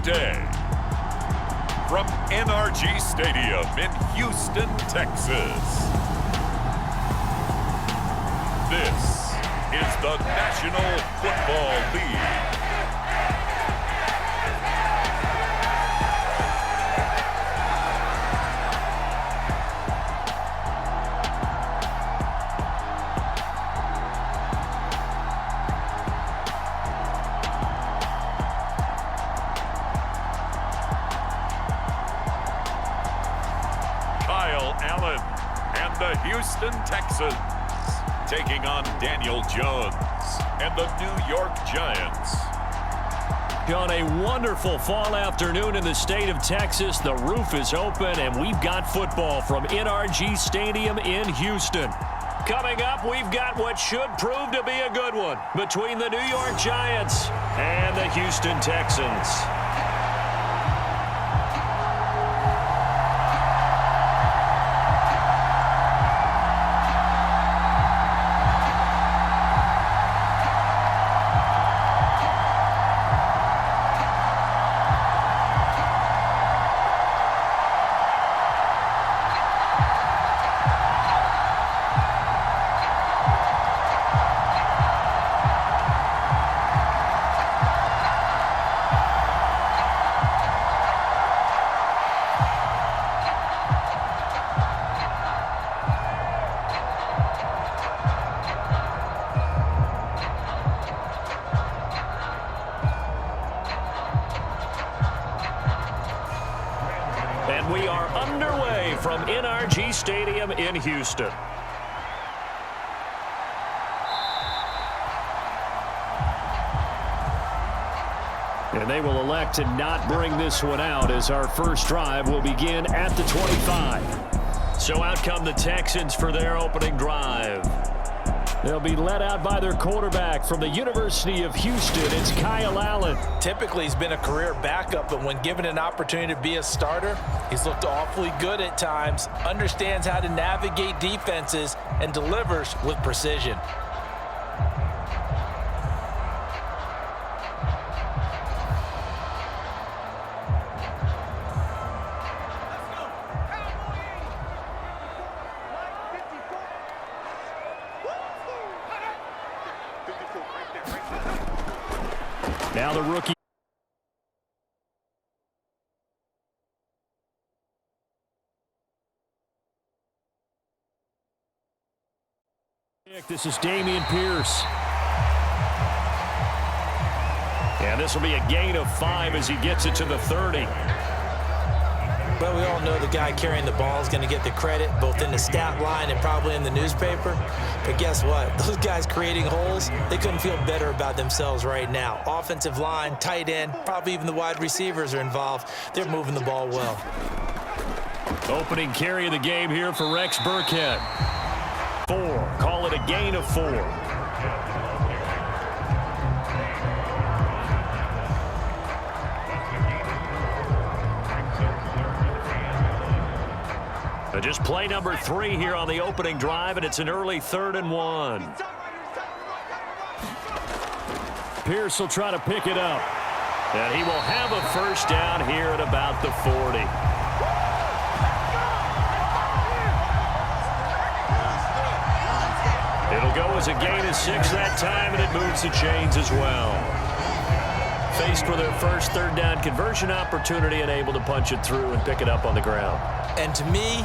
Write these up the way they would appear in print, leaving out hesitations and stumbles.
Tuesday. From NRG Stadium in Houston, Texas. This is the National Football League. Allen and the Houston Texans taking on Daniel Jones and the New York Giants. On a wonderful fall afternoon in the state of Texas, the roof is open and we've got football from NRG Stadium in Houston. Coming up, we've got what should prove to be a good one between the New York Giants and the Houston Texans. And we are underway from NRG Stadium in Houston. And they will elect to not bring this one out as our first drive will begin at the 25. So out come the Texans for their opening drive. They'll be led out by their quarterback from the University of Houston. It's Kyle Allen. Typically, he's been a career backup, but when given an opportunity to be a starter, he's looked awfully good at times, understands how to navigate defenses, and delivers with precision. Now the rookie. This is Dameon Pierce. And this will be a gain of 5 as he gets it to the 30. Well, we all know the guy carrying the ball is going to get the credit, both in the stat line and probably in the newspaper. But guess what? Those guys creating holes, they couldn't feel better about themselves right now. Offensive line, tight end, probably even the wide receivers are involved. They're moving the ball well. Opening carry of the game here for Rex Burkhead. 4. Call it a gain of 4. Just play number 3 here on the opening drive, and it's an early 3rd and 1. Pierce will try to pick it up. And he will have a first down here at about the 40. It'll go as a gain of 6 that time, and it moves the chains as well. Faced with their first 3rd down conversion opportunity and able to punch it through and pick it up on the ground. And to me,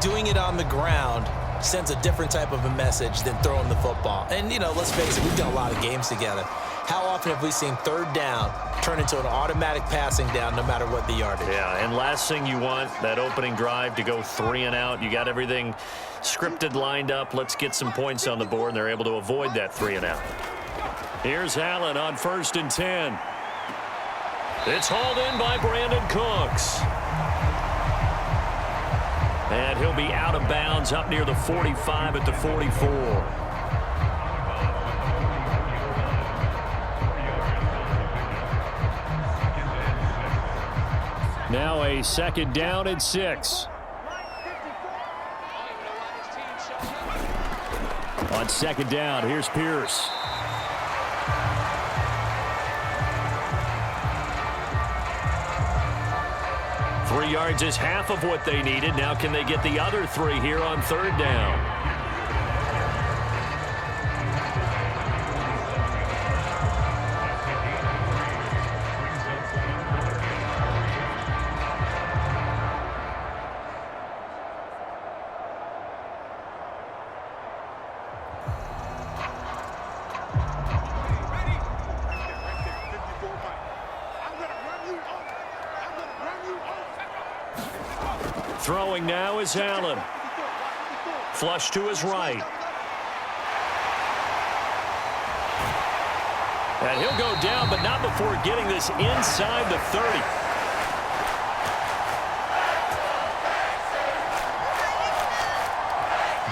doing it on the ground sends a different type of a message than throwing the football. And, you know, let's face it, we've done a lot of games together. How often have we seen 3rd down turn into an automatic passing down no matter what the yardage? Yeah, and last thing you want, that opening drive to go 3 and out. You got everything scripted, lined up. Let's get some points on the board, and they're able to avoid that 3 and out. Here's Allen on 1st and 10. It's hauled in by Brandon Cooks. And he'll be out of bounds up near the 45 at the 44. Now a 2nd down and 6. On 2nd down, here's Pierce. 3 yards is half of what they needed. Now can they get the other 3 here on 3rd down? Throwing now is Allen. Flush to his right. And he'll go down, but not before getting this inside the 30.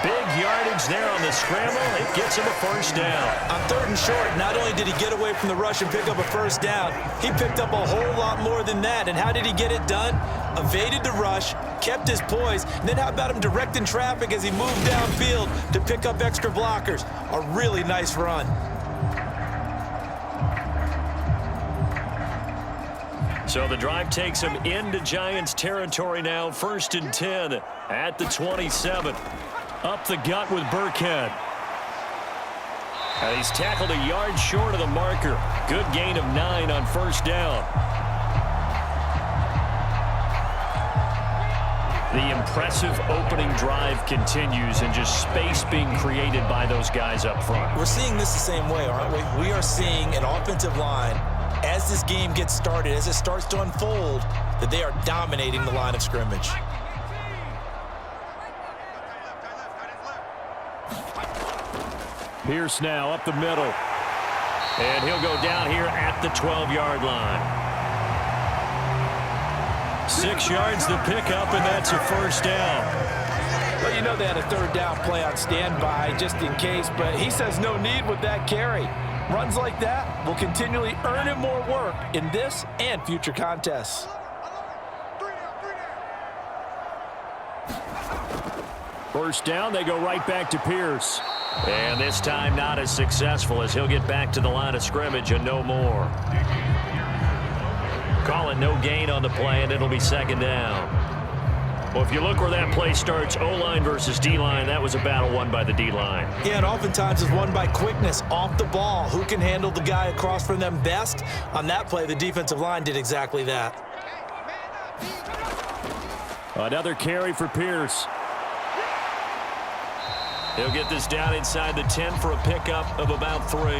Big yardage there on the scramble. It gets him a 1st down. On 3rd and short, not only did he get away from the rush and pick up a 1st down, he picked up a whole lot more than that. And how did he get it done? Evaded the rush, kept his poise, and then how about him directing traffic as he moved downfield to pick up extra blockers? A really nice run. So the drive takes him into Giants territory now. 1st and 10 at the 27. Up the gut with Burkhead. And he's tackled a yard short of the marker. Good gain of 9 on 1st down. The impressive opening drive continues, and just space being created by those guys up front. We're seeing this the same way, aren't we? We are seeing an offensive line, as this game gets started, as it starts to unfold, that they are dominating the line of scrimmage. Pierce now up the middle. And he'll go down here at the 12-yard line. 6 yards the pickup, and that's a 1st down. Well, you know they had a 3rd down play on standby just in case, but he says no need with that carry. Runs like that will continually earn him more work in this and future contests. First down, they go right back to Pierce. And this time not as successful, as he'll get back to the line of scrimmage and no more. Calling no gain on the play, and it'll be 2nd down. Well, if you look where that play starts, O-line versus D-line, that was a battle won by the D-line. Yeah, and oftentimes it's won by quickness off the ball. Who can handle the guy across from them best? On that play, the defensive line did exactly that. Another carry for Pierce. He'll get this down inside the 10 for a pickup of about 3.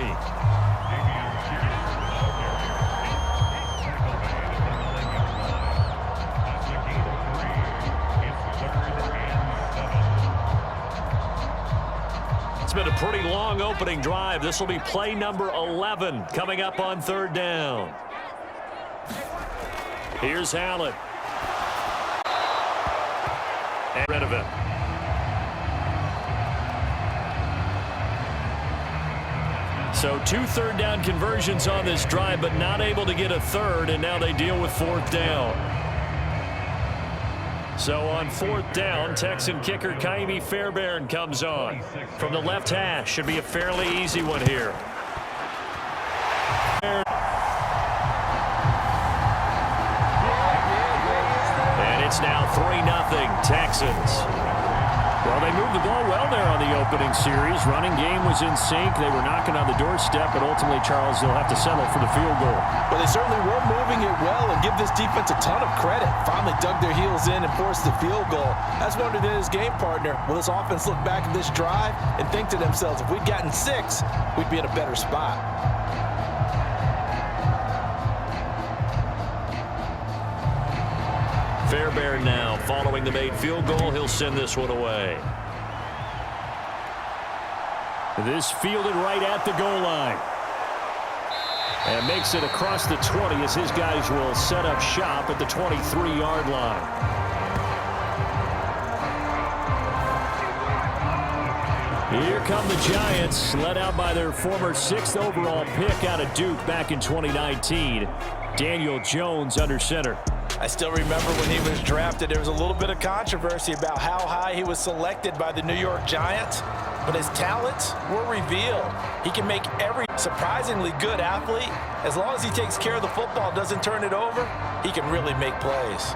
It's been a pretty long opening drive. This will be play number 11 coming up on 3rd down. Here's Allen. And rid of it. So 2 3rd down conversions on this drive, but not able to get a 3rd, and now they deal with 4th down. So on 4th down, Texan kicker Kaimi Fairbairn comes on. From the left hash, should be a fairly easy one here. And it's now 3-0 Texans. Well, they moved the ball well there on the opening series. Running game was in sync. They were knocking on the doorstep, but ultimately, Charles, they'll have to settle for the field goal. Well, they certainly were moving it well, and give this defense a ton of credit. Finally dug their heels in and forced the field goal. That's wondered in his game partner. Will this offense look back at this drive and think to themselves, if we'd gotten 6, we'd be in a better spot. Fairbairn now following the made field goal. He'll send this one away. This fielded right at the goal line. And makes it across the 20 as his guys will set up shop at the 23-yard line. Here come the Giants, led out by their former 6th overall pick out of Duke back in 2019. Daniel Jones under center. I still remember when he was drafted, there was a little bit of controversy about how high he was selected by the New York Giants, but his talents were revealed. He can make every surprisingly good athlete. As long as he takes care of the football, doesn't turn it over, he can really make plays.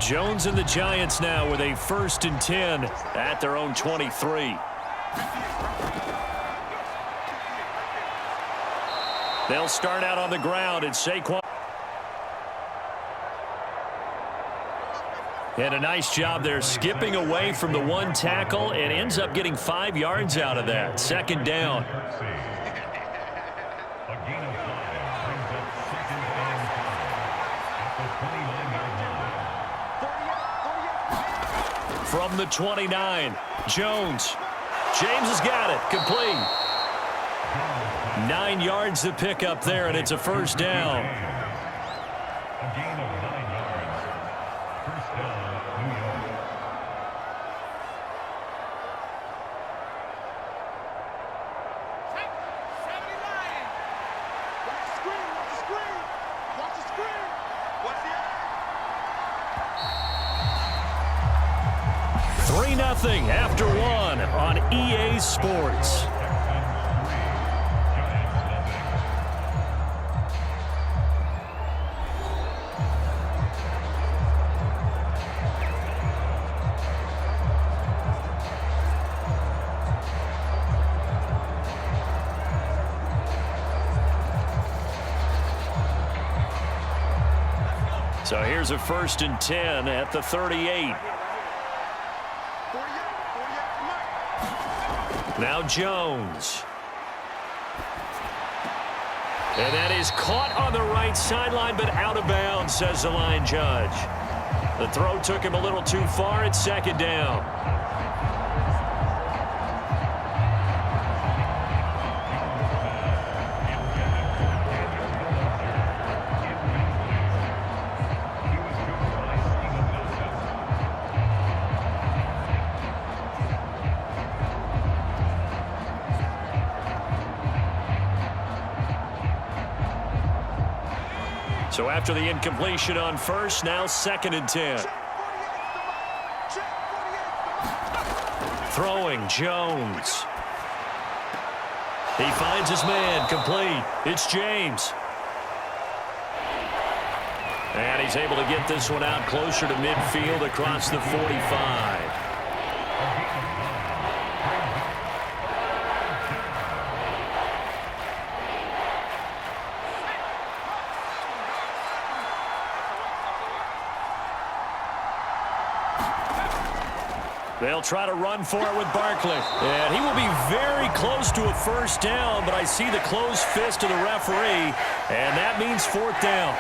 Jones and the Giants now with a 1st and 10 at their own 23. They'll start out on the ground, and Saquon. And a nice job there skipping away from the one tackle and ends up getting 5 yards out of that. 2nd down. From the 29, Jones. James has got it. Complete. 9 yards to pick up there, and it's a 1st down. A gain of 9 yards. 1st down, New York. Watch the screen. Watch the screen. Watch the 3-0 after 1 on EA Sports. So here's a 1st and 10 at the 38. Now Jones. And that is caught on the right sideline, but out of bounds, says the line judge. The throw took him a little too far. It's 2nd down. So after the incompletion on 1st, now 2nd and 10. Throwing, Jones. He finds his man, complete. It's James. And he's able to get this one out closer to midfield across the 45. They'll try to run for it with Barkley. And he will be very close to a 1st down, but I see the closed fist of the referee, and that means 4th down.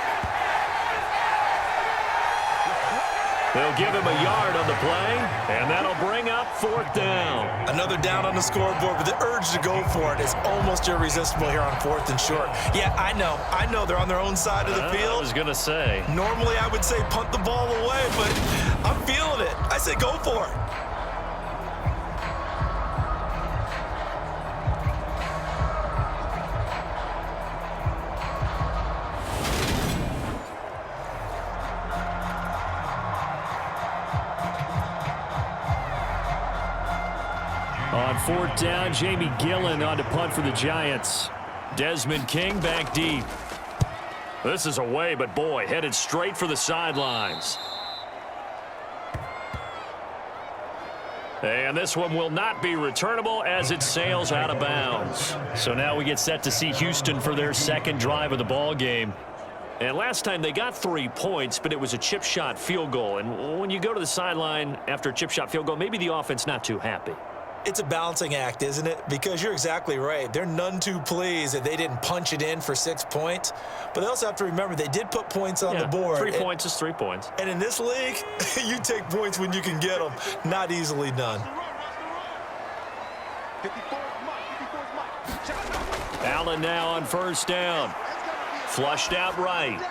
They'll give him a yard on the play, and that'll bring up 4th down. Another down on the scoreboard, but the urge to go for it is almost irresistible here on 4th and short. Yeah, I know they're on their own side of the field. I was going to say. Normally I would say punt the ball away, but I'm feeling it. I say go for it. On 4th down, Jamie Gillen on to punt for the Giants. Desmond King back deep. This is away, but boy, headed straight for the sidelines. And this one will not be returnable as it sails out of bounds. So now we get set to see Houston for their 2nd drive of the ball game. And last time they got 3 points, but it was a chip shot field goal. And when you go to the sideline after a chip shot field goal, maybe the offense not too happy. It's a balancing act, isn't it? Because you're exactly right. They're none too pleased that they didn't punch it in for 6 points. But they also have to remember they did put points on the board. 3 points is 3 points. And in this league, you take points when you can get them. Not easily done. Allen now on 1st down. Flushed out right.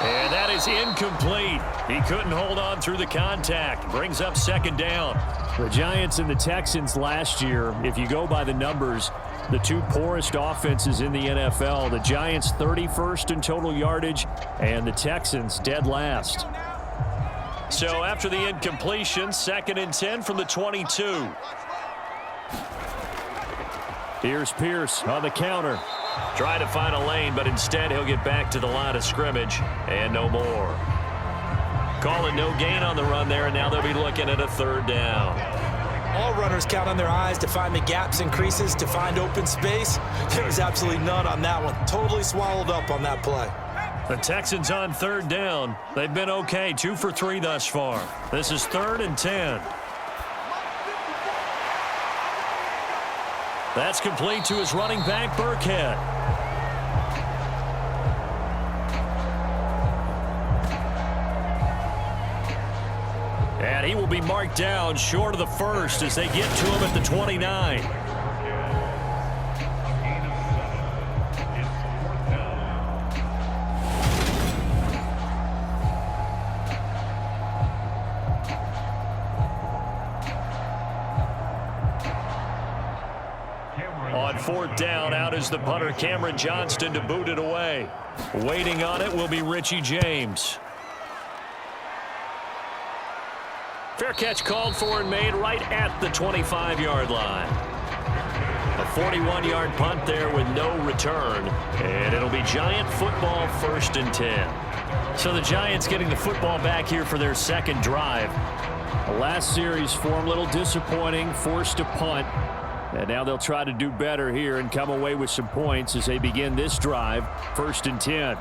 And that is incomplete. He couldn't hold on through the contact. Brings up 2nd down. The Giants and the Texans last year, if you go by the numbers, the 2 poorest offenses in the NFL. The Giants 31st in total yardage, and the Texans dead last. So after the incompletion, 2nd and 10 from the 22. Here's Pierce on the counter. Try to find a lane, but instead he'll get back to the line of scrimmage and no more. Calling no gain on the run there, and now they'll be looking at a third down. All runners count on their eyes to find the gaps and creases, to find open space. There was absolutely none on that one. Totally swallowed up on that play. The Texans on third down. They've been okay, 2 for 3 thus far. This is 3rd and 10. That's complete to his running back, Burkhead. And he will be marked down short of the first as they get to him at the 29. On 4th down, out is the punter, Cameron Johnston, to boot it away. Waiting on it will be Richie James. Fair catch called for and made right at the 25-yard line. A 41-yard punt there with no return. And it'll be Giant football, 1st and 10. So the Giants getting the football back here for their second drive. The last series for them, a little disappointing, forced to punt. And now they'll try to do better here and come away with some points as they begin this drive, 1st and 10.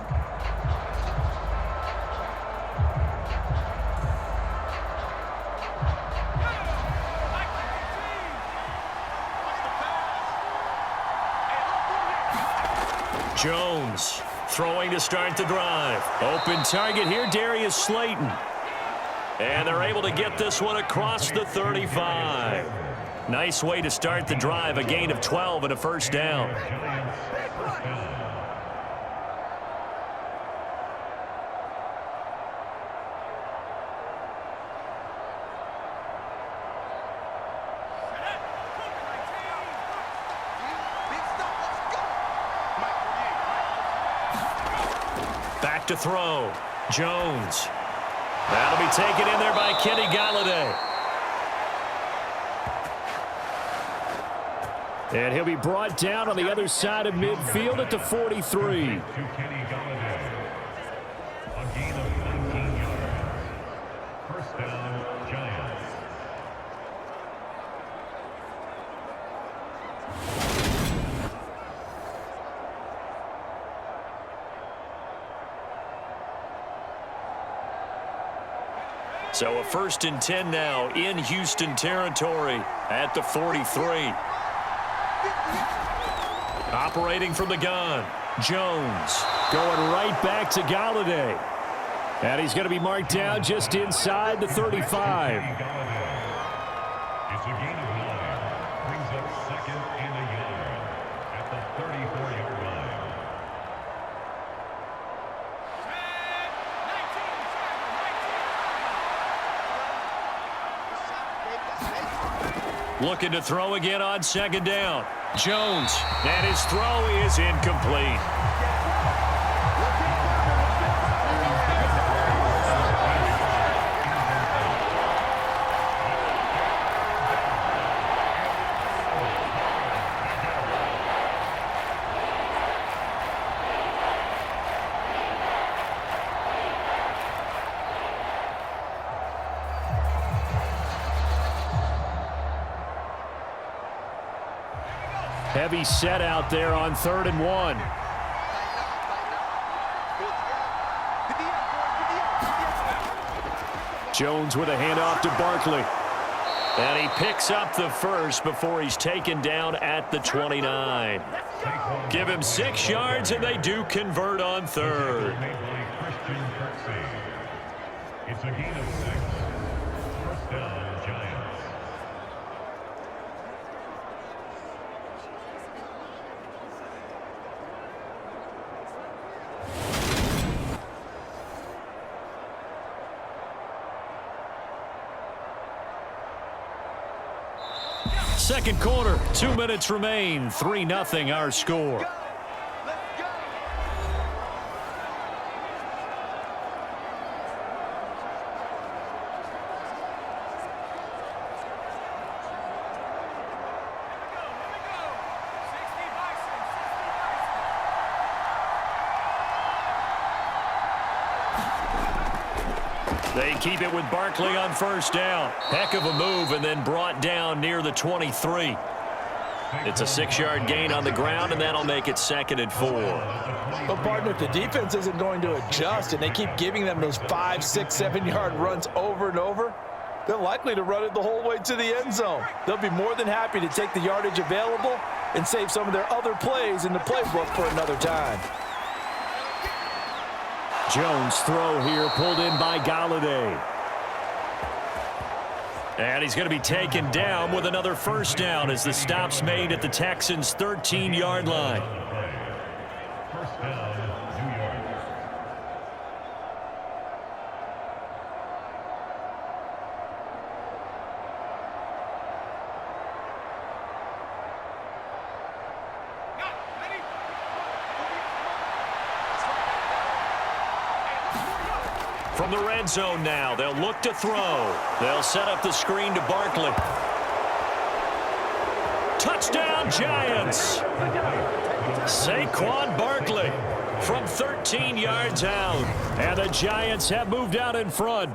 Jones throwing to start the drive. Open target here, Darius Slayton. And they're able to get this one across the 35. Nice way to start the drive, a gain of 12 and a first down. Back to throw. Jones. That'll be taken in there by Kenny Golladay. And he'll be brought down on the other side of midfield at the 43. So a 1st and 10 now in Houston territory at the 43. Operating from the gun, Jones going right back to Golladay. And he's going to be marked down just inside the 35. It's a gain of 9. Brings up 2nd and a yard at the 34-yard line. Looking to throw again on 2nd down. Jones, and his throw is incomplete. Heavy set out there on 3rd and 1. Jones with a handoff to Barkley. And he picks up the first before he's taken down at the 29. Give him 6 yards, and they do convert on 3rd. It's a gain of 6. First down, Giants. Second quarter, 2 minutes remain. 3-0 our score. They keep it with Barkley on first down. Heck of a move, and then brought down near the 23. It's a 6-yard gain on the ground, and that'll make it 2nd and 4. But, partner, if the defense isn't going to adjust and they keep giving them those 5, 6, 7-yard runs over and over, they're likely to run it the whole way to the end zone. They'll be more than happy to take the yardage available and save some of their other plays in the playbook for another time. Jones' throw here pulled in by Galladay. And he's going to be taken down with another first down as the stop's made at the Texans' 13-yard line. First down, New York. From the red zone now, they'll look to throw. They'll set up the screen to Barkley. Touchdown, Giants! Saquon Barkley from 13 yards out. And the Giants have moved out in front.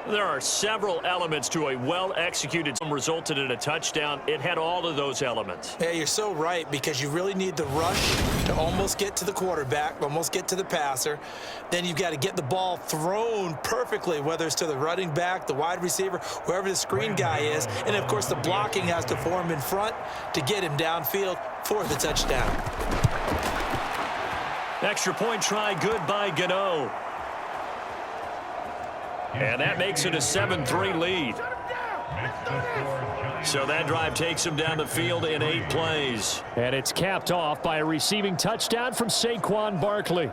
There are several elements to a well-executed resulted in a touchdown. It had all of those elements. Yeah, you're so right, because you really need the rush to almost get to the quarterback, almost get to the passer. Then you've got to get the ball thrown perfectly, whether it's to the running back, the wide receiver, whoever the screen guy is. And, of course, the blocking has to form in front to get him downfield for the touchdown. Extra point try good by Gano. And that makes it a 7-3 lead. So that drive takes him down the field in 8 plays. And it's capped off by a receiving touchdown from Saquon Barkley.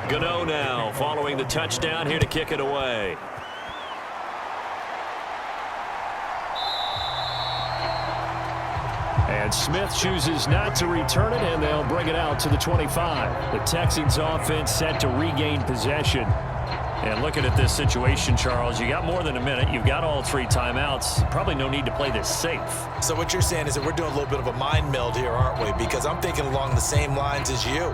Gano now following the touchdown here to kick it away. And Smith chooses not to return it, and they'll bring it out to the 25. The Texans offense set to regain possession. And looking at this situation, Charles, you got more than a minute. You've got all 3 timeouts. Probably no need to play this safe. So what you're saying is that we're doing a little bit of a mind meld here, aren't we? Because I'm thinking along the same lines as you.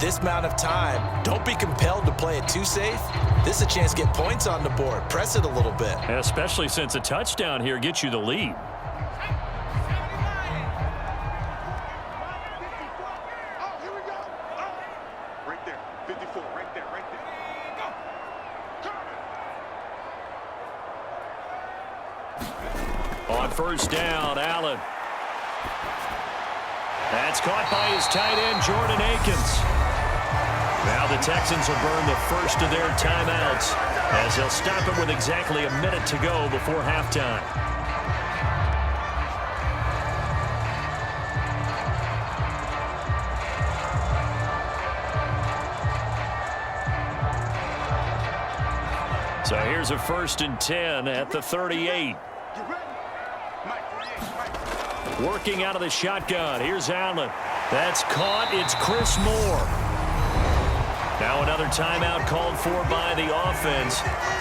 This amount of time, don't be compelled to play it too safe. This is a chance to get points on the board. Press it a little bit. Especially since a touchdown here gets you the lead. Oh, here we go. Oh. Right there. 54. Right there. Right there. Go. On first down, Allen. That's caught by his tight end, Jordan Akins. Now the Texans will burn the first of their timeouts as they'll stop it with exactly a minute to go before halftime. So here's a 1st and 10 at the 38. Working out of the shotgun. Here's Allen. That's caught. It's Chris Moore. Now another timeout called for by the offense.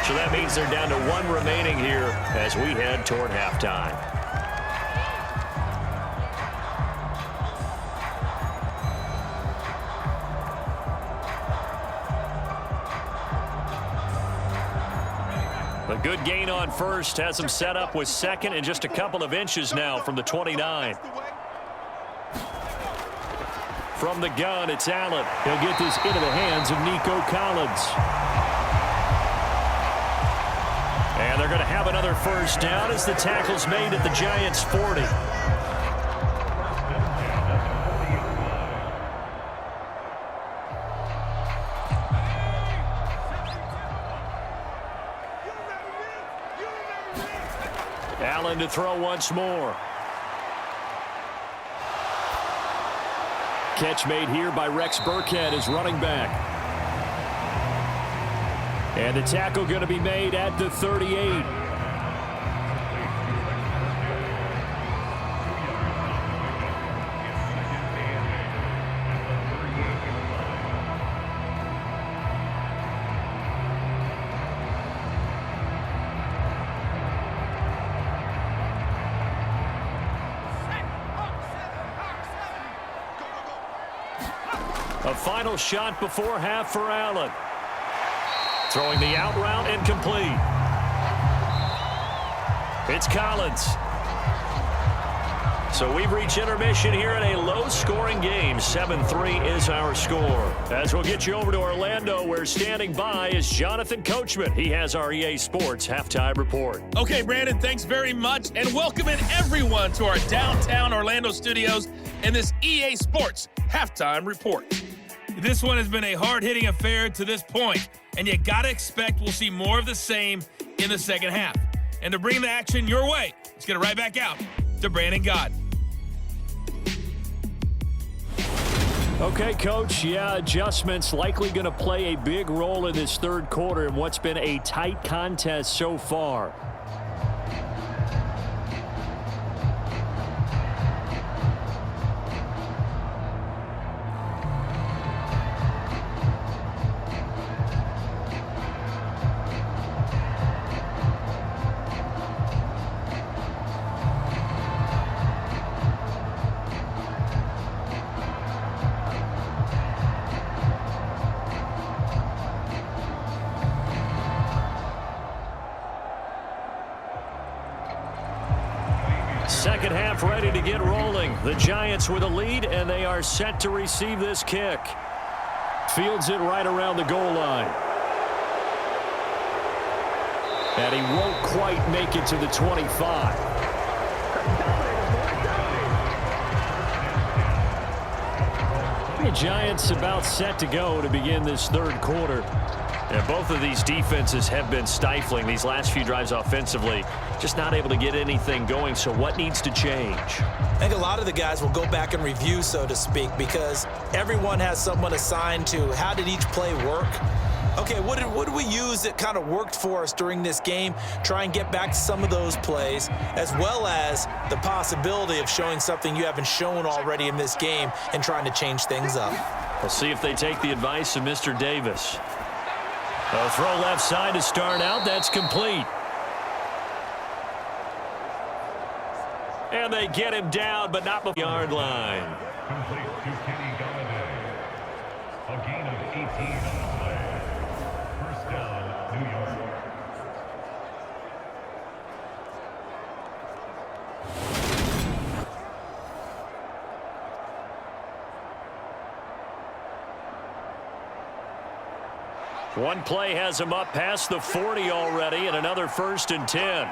So that means they're down to 1 remaining here as we head toward halftime. A good gain on first has them set up with 2nd and just a couple of inches now from the 29. From the gun, it's Allen. He'll get this into the hands of Nico Collins. And they're going to have another first down as the tackle's made at the Giants' 40. Allen to throw once more. Catch made here by Rex Burkhead as running back. And the tackle going to be made at the 38. A final shot before half for Allen. Throwing the out route and complete. It's Collins. So we've reached intermission here in a low-scoring game. 7-3 is our score. As we'll get you over to Orlando, where standing by is Jonathan Coachman. He has our EA Sports Halftime Report. Okay, Brandon, thanks very much, and welcome in everyone to our downtown Orlando studios and this EA Sports Halftime Report. This one has been a hard-hitting affair to this point, and you got to expect we'll see more of the same in the second half. And to bring the action your way, let's get it right back out to Brandon Gott. Okay, Coach, adjustments likely going to play a big role in this third quarter in what's been a tight contest so far. Second half ready to get rolling. The Giants with a lead, and they are set to receive this kick. Fields it right around the goal line. And he won't quite make it to the 25. The Giants about set to go to begin this third quarter. And both of these defenses have been stifling these last few drives offensively. Just not able to get anything going, so what needs to change? I think a lot of the guys will go back and review, so to speak, because everyone has someone assigned to how did each play work. Okay, what did we use that kind of worked for us during this game? Try and get back to some of those plays, as well as the possibility of showing something you haven't shown already in this game and trying to change things up. We'll see if they take the advice of Mr. Davis. A throw left side to start out. That's complete. And they get him down, but not the yard line. Complete to Kenny Galladay. A gain of 18 on the play. First down, New York. One play has him up past the 40 already, and another 1st and 10.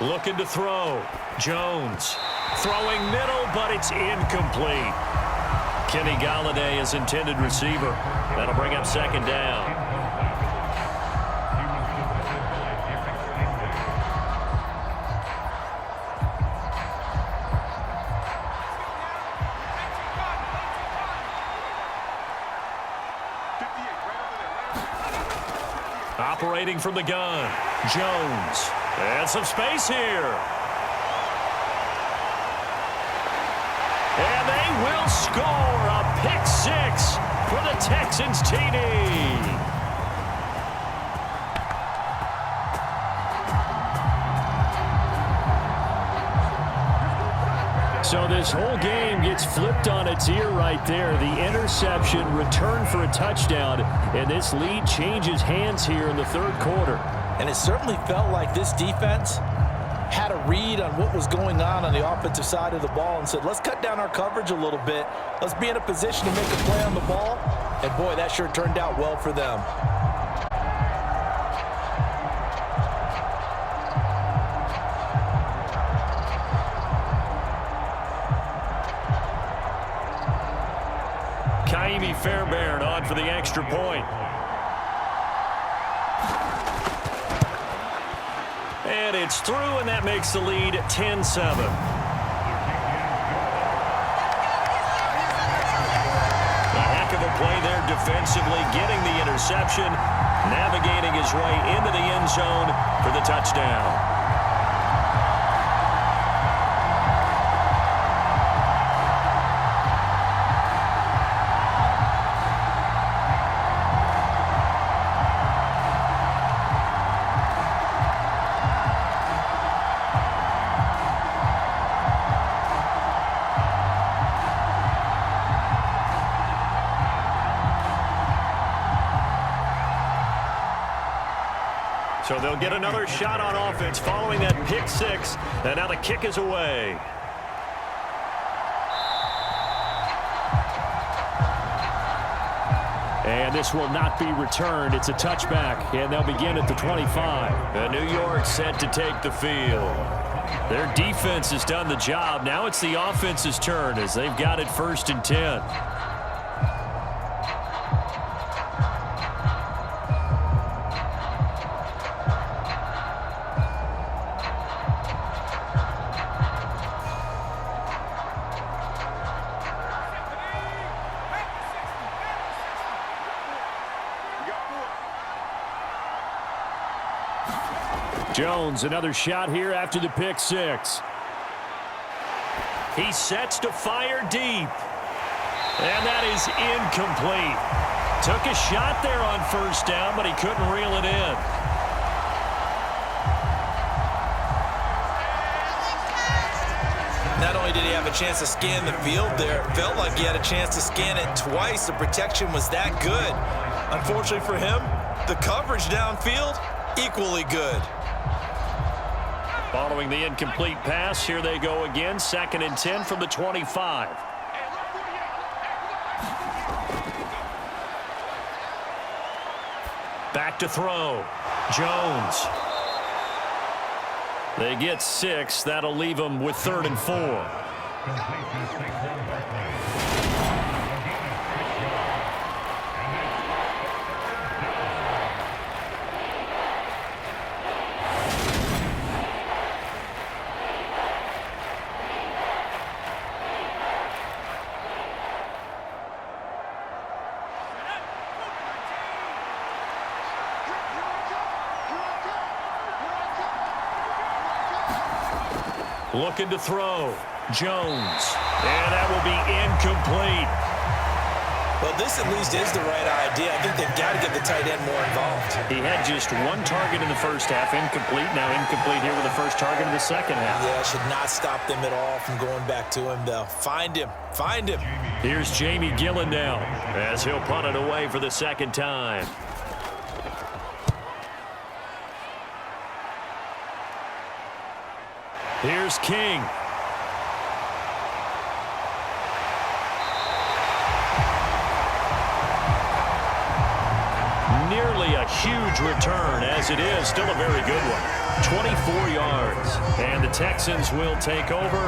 Looking to throw. Jones throwing middle, but it's incomplete. Kenny Galladay is intended receiver. That'll bring up second down. Operating from the gun, Jones. And some space here. And they will score a pick six for the Texans TD. So this whole game gets flipped on its ear right there. The interception, return for a touchdown, and this lead changes hands here in the third quarter. And it certainly felt like this defense had a read on what was going on the offensive side of the ball and said, let's cut down our coverage a little bit. Let's be in a position to make a play on the ball. And, boy, that sure turned out well for them. Kaimi Fairbairn on for the extra point. And it's through, and that makes the lead 10-7. A heck of a play there defensively, getting the interception, navigating his way into the end zone for the touchdown. So they'll get another shot on offense following that pick six. And now the kick is away. And this will not be returned. It's a touchback, and they'll begin at the 25. And New York set to take the field. Their defense has done the job. Now it's the offense's turn as they've got it 1st and 10. Jones, another shot here after the pick six. He sets to fire deep. And that is incomplete. Took a shot there on 1st down, but he couldn't reel it in. Not only did he have a chance to scan the field there, it felt like he had a chance to scan it twice. The protection was that good. Unfortunately for him, the coverage downfield, equally good. Following the incomplete pass, here they go again. 2nd and 10 from the 25. Back to throw. Jones. They get 6. That'll leave them with 3rd and 4. Looking to throw. Jones. And that will be incomplete. Well, this at least is the right idea. I think they've got to get the tight end more involved. He had just 1 target in the 1st half. Incomplete. Now incomplete here with the 1st target in the 2nd half. Yeah, should not stop them at all from going back to him, though. Find him. Find him. Here's Jamie Gillen now as he'll punt it away for the 2nd time. Here's King. Nearly a huge return, as it is still a very good one. 24 yards. And the Texans will take over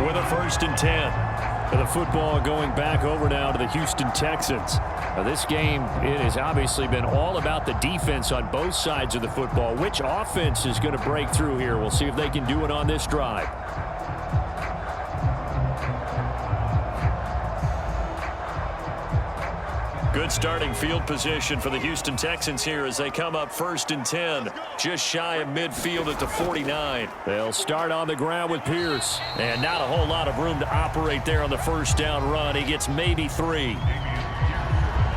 with a 1st and 10. The football going back over now to the Houston Texans. Now this game, it has obviously been all about the defense on both sides of the football. Which offense is going to break through here? We'll see if they can do it on this drive. Good starting field position for the Houston Texans here as they come up 1st and 10. Just shy of midfield at the 49. They'll start on the ground with Pierce. And not a whole lot of room to operate there on the 1st down run. He gets maybe 3.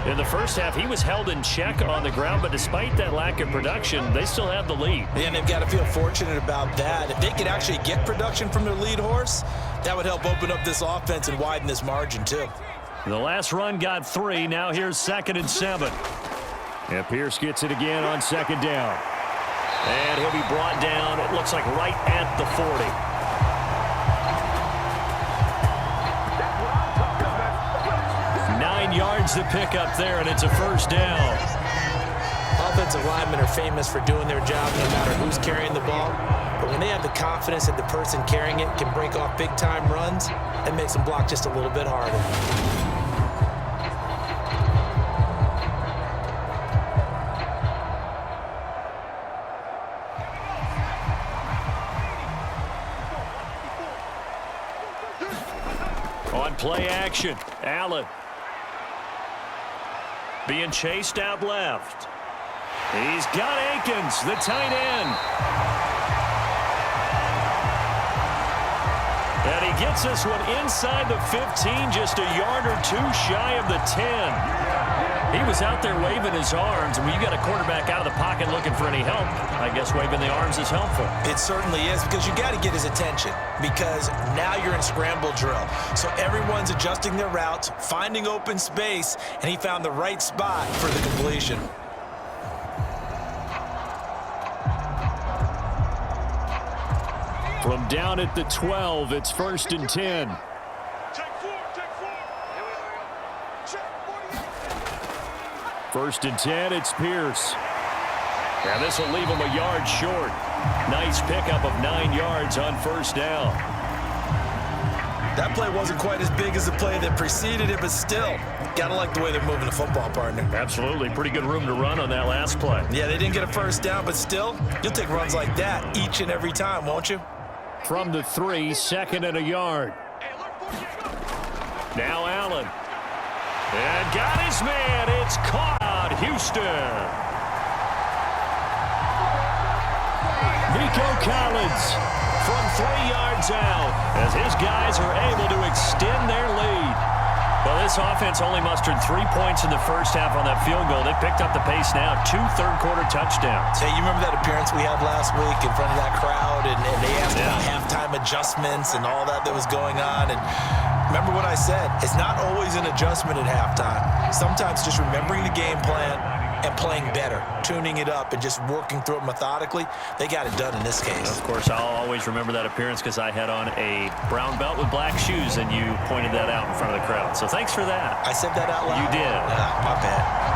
In the 1st half, he was held in check on the ground, but despite that lack of production, they still have the lead. And they've got to feel fortunate about that. If they could actually get production from their lead horse, that would help open up this offense and widen this margin too. The last run got 3. Now here's 2nd and 7. And Pierce gets it again on 2nd down. And he'll be brought down, it looks like right at the 40. Yards to pick up there, and it's a 1st down. Offensive linemen are famous for doing their job no matter who's carrying the ball. But when they have the confidence that the person carrying it can break off big-time runs, it makes them block just a little bit harder. On play action, Allen. being chased out left. He's got Akins, the tight end. And he gets this one inside the 15, just a yard or two shy of the 10. He was out there waving his arms, and when you got a quarterback out of the pocket looking for any help, I guess waving the arms is helpful. It certainly is, because you got to get his attention, because now you're in scramble drill. So everyone's adjusting their routes, finding open space, and he found the right spot for the completion. From down at the 12, it's 1st and 10. Take four. Check 48. 1st and 10, it's Pierce. And this will leave him a yard short. Nice pickup of 9 yards on 1st down. That play wasn't quite as big as the play that preceded it, but still, gotta like the way they're moving the football, partner. Absolutely. Pretty good room to run on that last play. Yeah, they didn't get a 1st down, but still, you'll take runs like that each and every time, won't you? From the 3, 2nd and a yard. Now Allen. And got his man. It's caught. Houston. Nico Collins from 3 yards out as his guys are able to extend their lead. Well, this offense only mustered 3 points in the first half on that field goal. They picked up the pace now, 2 third-quarter touchdowns. Hey, you remember that appearance we had last week in front of that crowd, and they asked about halftime adjustments and all that was going on, and remember what I said, it's not always an adjustment at halftime. Sometimes just remembering the game plan and playing better, tuning it up and just working through it methodically. They got it done in this case. Of course, I'll always remember that appearance because I had on a brown belt with black shoes, and you pointed that out in front of the crowd. So thanks for that. I said that out loud? You did. My bad.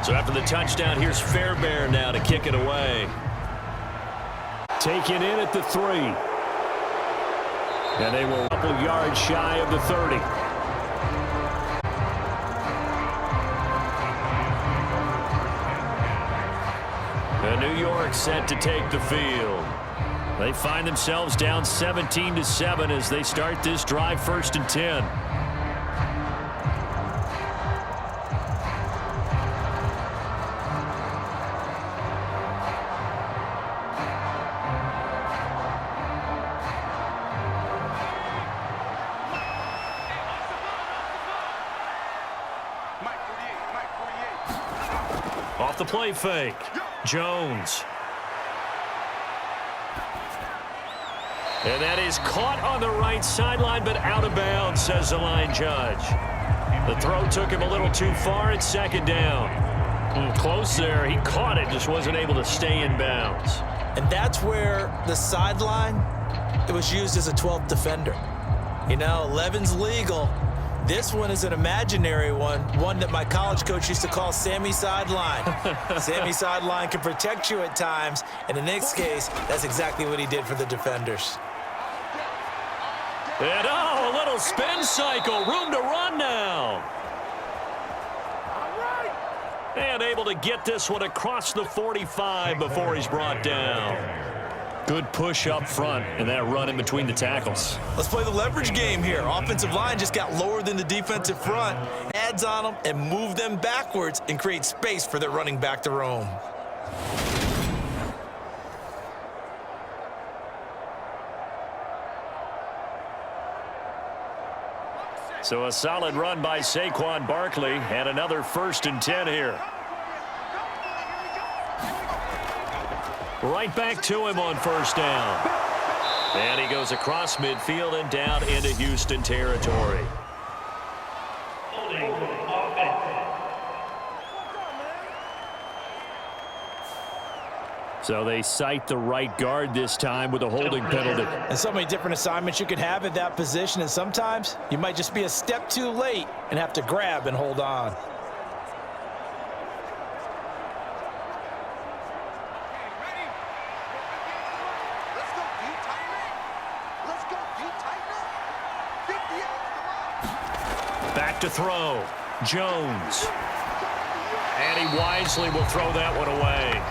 So after the touchdown, here's Fairbairn now to kick it away. Taken in at the 3. And they were a couple yards shy of the 30. And New York set to take the field. They find themselves down 17-7 as they start this drive, 1st and 10. Off the play fake, Jones. And that is caught on the right sideline, but out of bounds, says the line judge. The throw took him a little too far. It's 2nd down. Close there. He caught it, just wasn't able to stay in bounds. And that's where the sideline, it was used as a 12th defender. You know, 11's legal. This one is an imaginary one that my college coach used to call Sammy Sideline. Sammy Sideline can protect you at times, and in this case, that's exactly what he did for the defenders. And a little spin cycle, room to run now. And able to get this one across the 45 before he's brought down. Good push up front and that run in between the tackles. Let's play the leverage game here. Offensive line just got lower than the defensive front. Adds on them and move them backwards and create space for their running back to roam. So a solid run by Saquon Barkley and another 1st and 10 here. Right back to him on 1st down. And he goes across midfield and down into Houston territory. So they cite the right guard this time with a holding penalty. And so many different assignments you could have at that position, and sometimes you might just be a step too late and have to grab and hold on. Back to throw. Jones. And he wisely will throw that one away.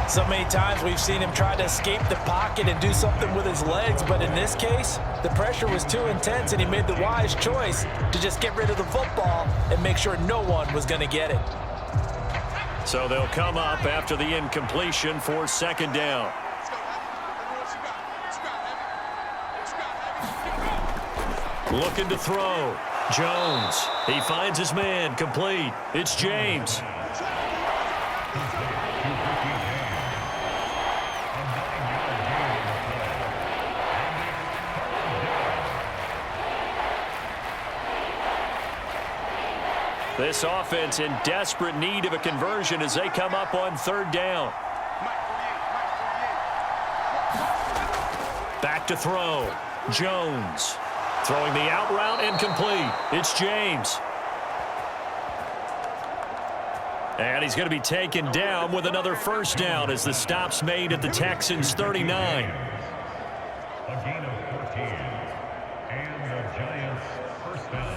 So many times we've seen him try to escape the pocket and do something with his legs, but in this case, the pressure was too intense and he made the wise choice to just get rid of the football and make sure no one was going to get it. So they'll come up after the incompletion for second down. Looking to throw. Jones. He finds his man. Complete. It's James. This offense in desperate need of a conversion as they come up on third down. Back to throw. Jones. Throwing the out route and complete. It's James. And he's going to be taken down with another first down as the stop's made at the Texans' 39. A gain of 14. And the Giants first down.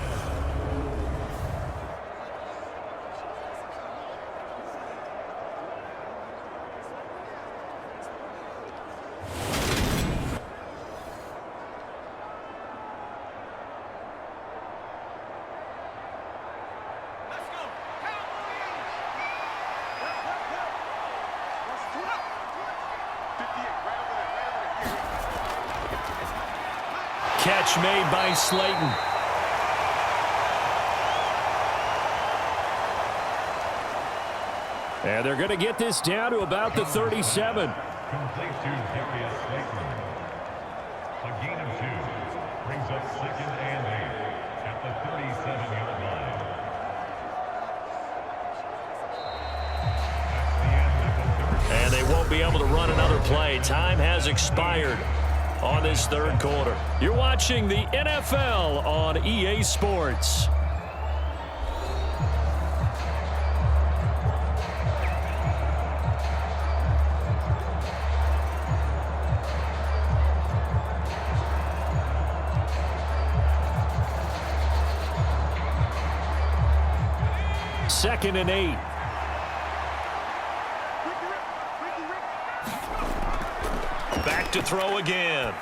Catch made by Slayton. And they're going to get this down to about the 37. Complete to Darius Slayton. A gain of 2. Brings up second and 8 at the 37-yard line. And they won't be able to run another play. Time has expired on this third quarter. You're watching the NFL on EA Sports. Second and 8. Back to throw again.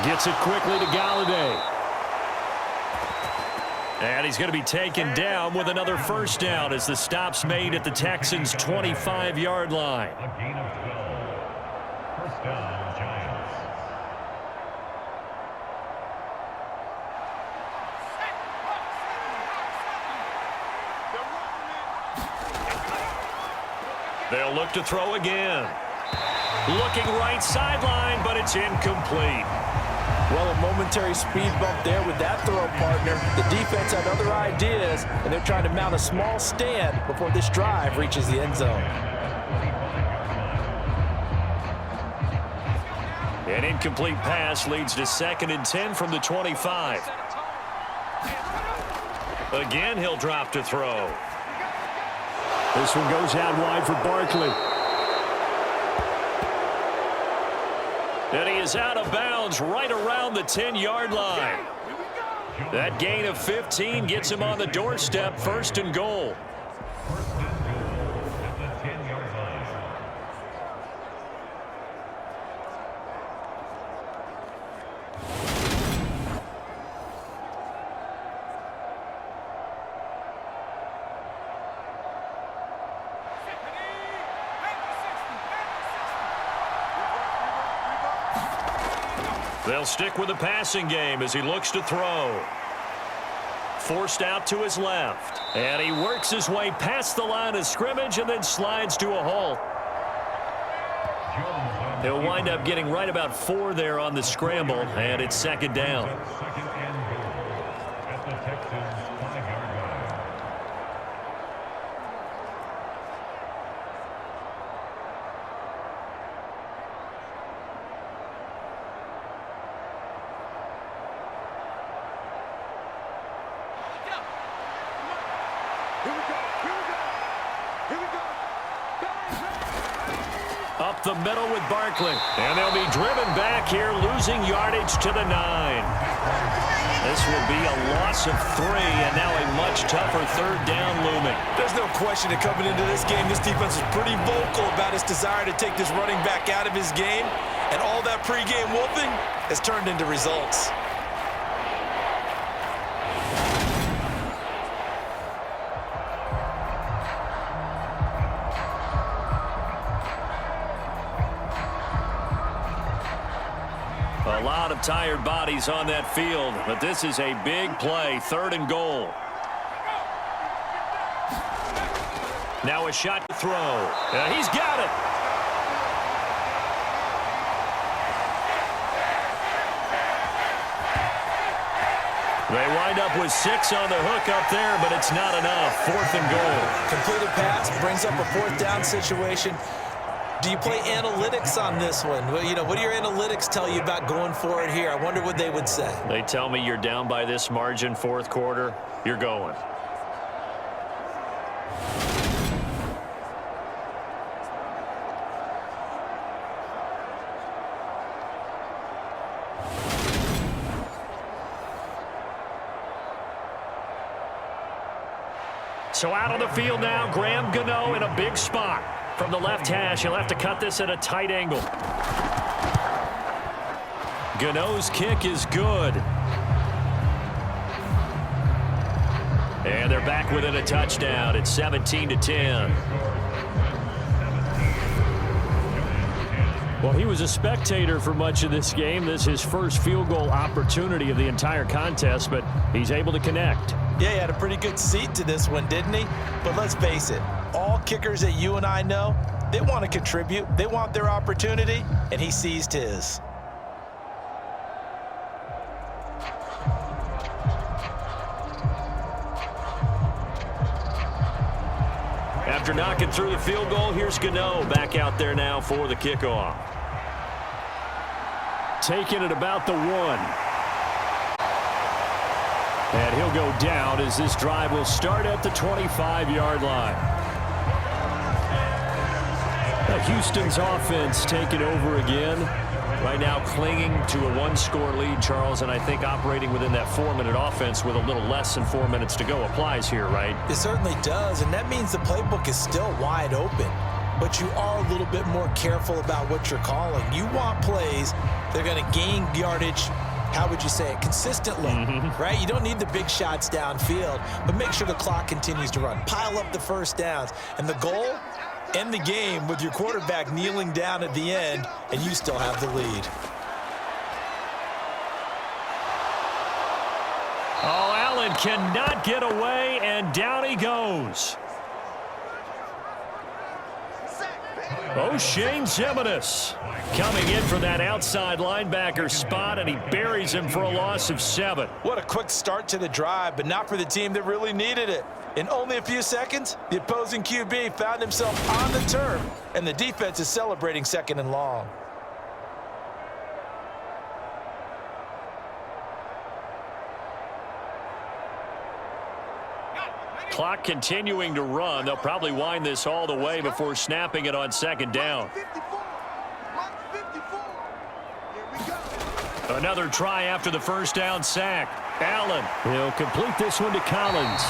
Gets it quickly to Galladay. And he's going to be taken down with another first down as the stop's made at the Texans' 25-yard line. A gain of 12. First down, Giants. They'll look to throw again. Looking right sideline, but it's incomplete. Well, a momentary speed bump there with that throw, partner. The defense had other ideas, and they're trying to mount a small stand before this drive reaches the end zone. An incomplete pass leads to second and 10 from the 25. Again, he'll drop to throw. This one goes out wide for Barkley. And he is out of bounds right around the 10-yard line. That gain of 15 gets him on the doorstep, first and goal. First and goal at the 10-yard line. They'll stick with the passing game as he looks to throw. Forced out to his left. And he works his way past the line of scrimmage and then slides to a halt. He'll wind up getting right about 4 there on the scramble, and it's second down. Second and goal at the Texans' 5-yard line. 2 up the middle with Barkley. And they'll be driven back here, losing yardage to the 9. This will be a loss of 3, and now a much tougher third down looming. There's no question that coming into this game, this defense is pretty vocal about its desire to take this running back out of his game, and all that pregame whooping has turned into results. A lot of tired bodies on that field, but this is a big play, 3rd and goal. Now a shot to throw. He's got it. They wind up with 6 on the hook up there, but it's not enough. 4th and goal. Completed pass brings up a 4th down situation. Do you play analytics on this one? Well, you know, what do your analytics tell you about going for it here? I wonder what they would say. They tell me you're down by this margin 4th quarter, you're going. So out on the field now, Graham Gano in a big spot. From the left hash, he'll have to cut this at a tight angle. Gano's kick is good. And they're back within a touchdown. It's 17-10. Well, he was a spectator for much of this game. This is his first field goal opportunity of the entire contest, but he's able to connect. Yeah, he had a pretty good seat to this one, didn't he? But let's face it, all kickers that you and I know, they want to contribute. They want their opportunity, and he seized his. After knocking through the field goal, here's Gano back out there now for the kickoff. Taking it about the 1. And he'll go down as this drive will start at the 25-yard line. Houston's offense taking over again. Right now clinging to a 1-score lead, Charles, and I think operating within that 4-minute offense with a little less than 4 minutes to go applies here, right? It certainly does, and that means the playbook is still wide open. But you are a little bit more careful about what you're calling. You want plays that are going to gain yardage, how would you say it, consistently, right? You don't need the big shots downfield, but make sure the clock continues to run. Pile up the first downs. And the goal, end the game with your quarterback kneeling down at the end, and you still have the lead. Oh, Allen cannot get away, and down he goes. O'Shane Ximines coming in for that outside linebacker spot, and he buries him for a loss of 7. What a quick start to the drive, but not for the team that really needed it. In only a few seconds, the opposing QB found himself on the turf, and the defense is celebrating 2nd and long. Clock continuing to run. They'll probably wind this all the way before snapping it on 2nd down. Another try after the first down sack. Allen, he'll complete this one to Collins.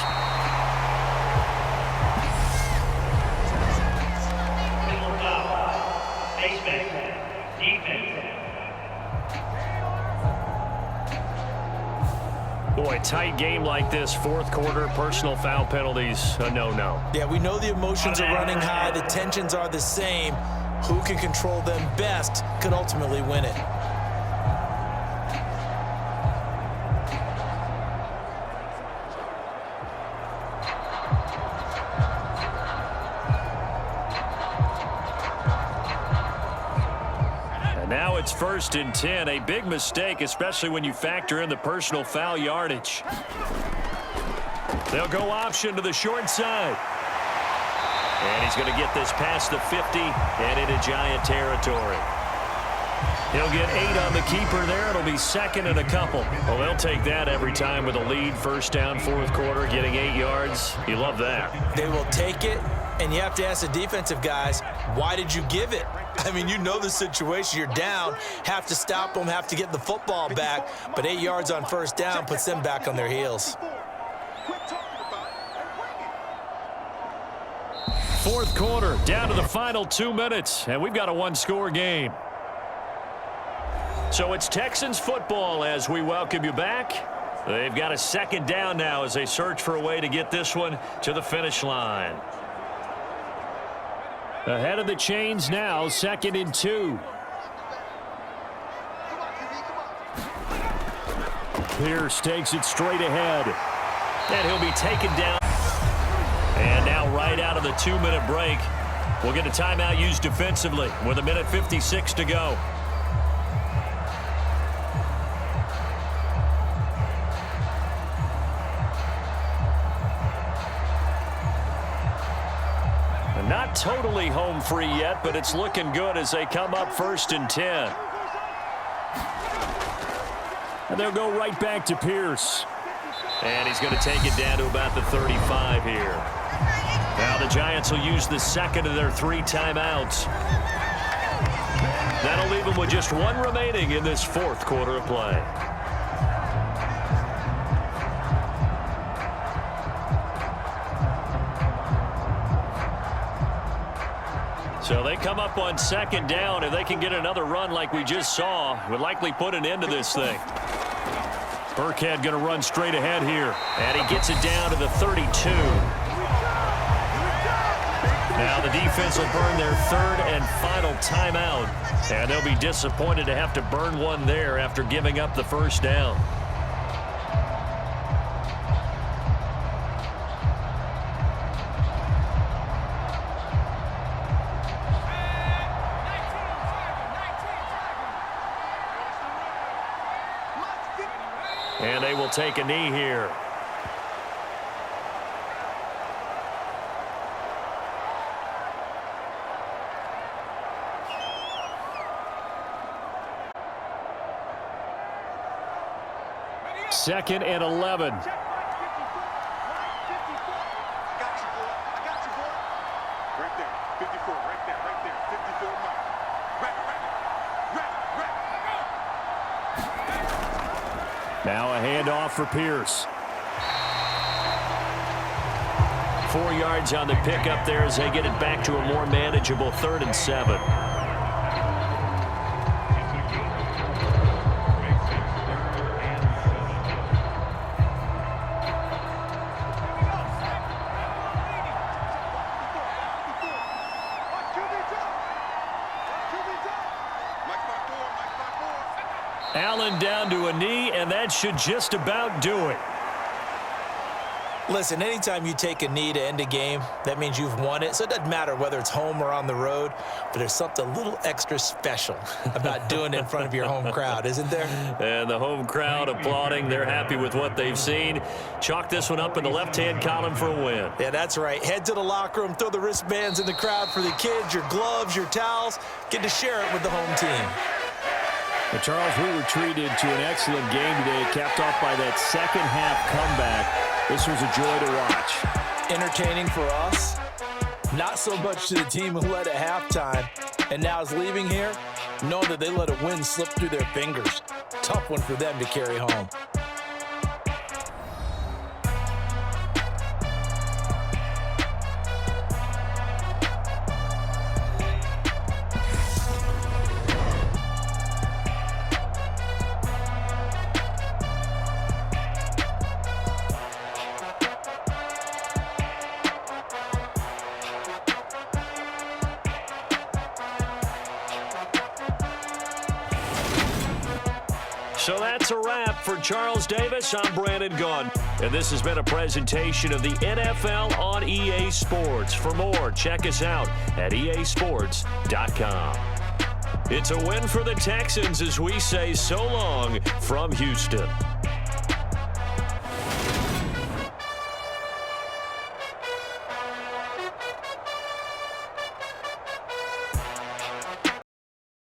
Boy, tight game like this, 4th quarter, personal foul penalties, a no-no. Yeah, we know the emotions are running high. The tensions are the same. Who can control them best could ultimately win it. Now it's 1st and 10, a big mistake, especially when you factor in the personal foul yardage. They'll go option to the short side. And he's going to get this past the 50 and into Giant territory. He'll get 8 on the keeper there. It'll be 2nd and a couple. Well, they'll take that every time with a lead, 1st down, 4th quarter, getting 8 yards. You love that. They will take it, and you have to ask the defensive guys, why did you give it? I mean, you know the situation. You're down, have to stop them, have to get the football back, but 8 yards on first down puts them back on their heels. Fourth quarter, down to the final 2 minutes, and we've got a one-score game. So it's Texans football as we welcome you back. They've got a second down now as they search for a way to get this one to the finish line. Ahead of the chains now, 2nd and 2. Pierce takes it straight ahead. And he'll be taken down. And now right out of the 2-minute break, we'll get a timeout used defensively with 1:56 to go. Not totally home free yet, but it's looking good as they come up 1st and 10. And they'll go right back to Pierce. And he's going to take it down to about the 35 here. Now the Giants will use the second of their 3 timeouts. That'll leave them with just 1 remaining in this 4th quarter of play. So they come up on 2nd down. If they can get another run like we just saw, would likely put an end to this thing. Burkhead going to run straight ahead here. And he gets it down to the 32. Now the defense will burn their 3rd and final timeout. And they'll be disappointed to have to burn one there after giving up the first down. And they will take a knee here. Second and 11. I got you, boy. Right there. 54. Right there. 54 mark. Now a handoff for Pierce. 4 yards on the pickup there as they get it back to a more manageable 3rd and 7. Allen down to a knee, and that should just about do it. Listen, anytime you take a knee to end a game, that means you've won it. So it doesn't matter whether it's home or on the road, but there's something a little extra special about doing it in front of your home crowd, isn't there? And the home crowd applauding. They're happy with what they've seen. Chalk this one up in the left-hand column for a win. Yeah, that's right. Head to the locker room, throw the wristbands in the crowd for the kids, your gloves, your towels. Get to share it with the home team. Well, Charles, we were treated to an excellent game today, capped off by that second-half comeback. This was a joy to watch. Entertaining for us, not so much to the team who led at halftime and now is leaving here, knowing that they let a win slip through their fingers. Tough one for them to carry home. So that's a wrap for Charles Davis. I'm Brandon Gunn. And this has been a presentation of the NFL on EA Sports. For more, check us out at easports.com. It's a win for the Texans as we say so long from Houston.